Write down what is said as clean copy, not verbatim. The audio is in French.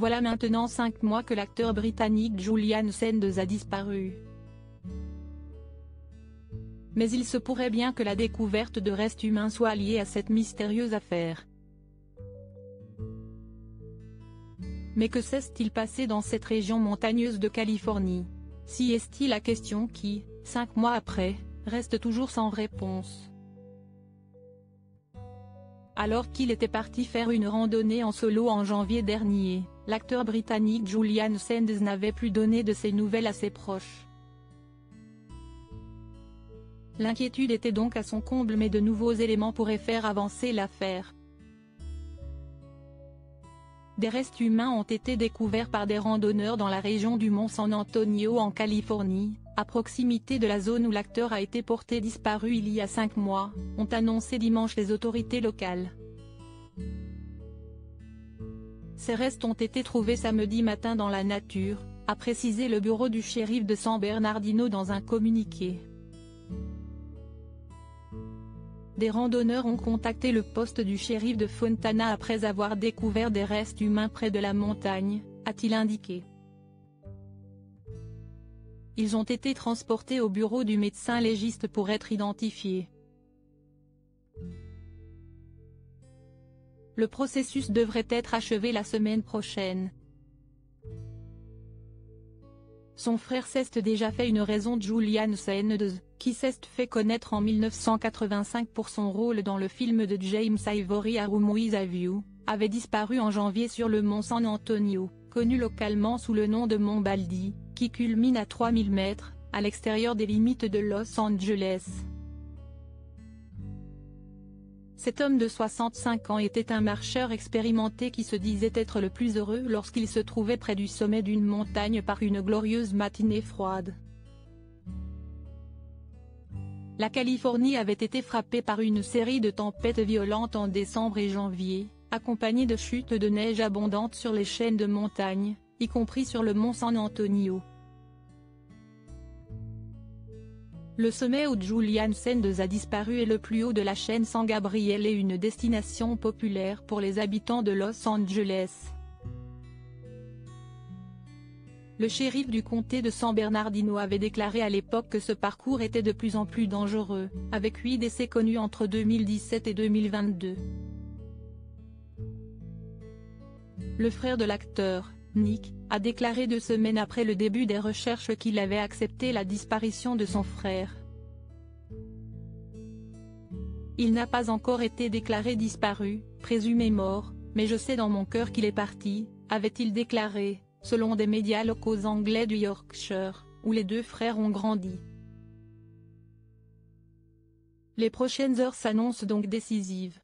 Voilà maintenant 5 mois que l'acteur britannique Julian Sands a disparu. Mais il se pourrait bien que la découverte de restes humains soit liée à cette mystérieuse affaire. Mais que s'est-il passé dans cette région montagneuse de Californie? Si est-il la question qui, 5 mois après, reste toujours sans réponse. Alors qu'il était parti faire une randonnée en solo en janvier dernier, l'acteur britannique Julian Sands n'avait plus donné de ses nouvelles à ses proches. L'inquiétude était donc à son comble, mais de nouveaux éléments pourraient faire avancer l'affaire. Des restes humains ont été découverts par des randonneurs dans la région du mont San Antonio en Californie, à proximité de la zone où l'acteur a été porté disparu il y a 5 mois, ont annoncé dimanche les autorités locales. Ces restes ont été trouvés samedi matin dans la nature, a précisé le bureau du shérif de San Bernardino dans un communiqué. Des randonneurs ont contacté le poste du shérif de Fontana après avoir découvert des restes humains près de la montagne, a-t-il indiqué. Ils ont été transportés au bureau du médecin légiste pour être identifiés. Le processus devrait être achevé la semaine prochaine. Son frère s'est déjà fait une raison. Julian Sands, qui s'est fait connaître en 1985 pour son rôle dans le film de James Ivory A Room with a View, avait disparu en janvier sur le mont San Antonio, connu localement sous le nom de mont Baldy, qui culmine à 3000 mètres, à l'extérieur des limites de Los Angeles. Cet homme de 65 ans était un marcheur expérimenté qui se disait être le plus heureux lorsqu'il se trouvait près du sommet d'une montagne par une glorieuse matinée froide. La Californie avait été frappée par une série de tempêtes violentes en décembre et janvier, accompagnées de chutes de neige abondantes sur les chaînes de montagnes, y compris sur le mont San Antonio. Le sommet où Julian Sands a disparu est le plus haut de la chaîne San Gabriel et une destination populaire pour les habitants de Los Angeles. Le shérif du comté de San Bernardino avait déclaré à l'époque que ce parcours était de plus en plus dangereux, avec 8 décès connus entre 2017 et 2022. Le frère de l'acteur, Nick, a déclaré 2 semaines après le début des recherches qu'il avait accepté la disparition de son frère. Il n'a pas encore été déclaré disparu, présumé mort, mais je sais dans mon cœur qu'il est parti, avait-il déclaré, selon des médias locaux anglais du Yorkshire, où les 2 frères ont grandi. Les prochaines heures s'annoncent donc décisives.